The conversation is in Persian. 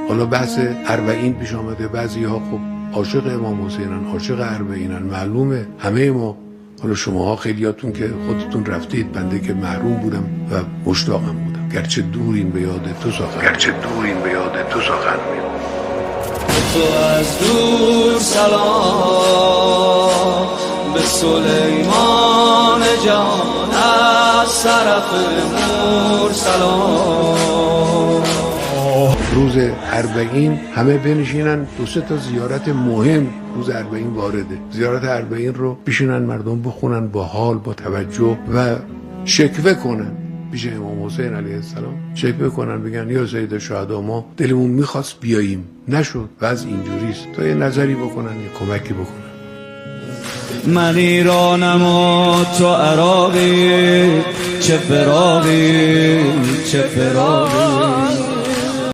حالا بحث اربعین پیش آمده، بعضی ها خب عاشق امام حسینن، عاشق اربعینن، معلومه همه ما، حالا شماها خیلیاتون که خودتون رفتید، بنده که محروم بودم و مشتاقم بودم، گرچه دورین به یاد تو سخن، می‌برم. تو از دور سلام به سلیمان جان، از طرف نور سلام. روز اربعین همه بنشینن، 2-3 تا زیارت مهم روز اربعین وارده. زیارت اربعین رو بشینن مردم بخونن با حال، با توجه و شکوه کنن پیش امام حسین علیه السلام، شکوه کنن بگن یا سید الشهدا ما دلمون میخواست بیاییم نشد و از اینجوریست، تا یه نظری بکنن، یه کمکی بکنن. من ایرانم و تو عراقی، چه فراقی چه فراقی.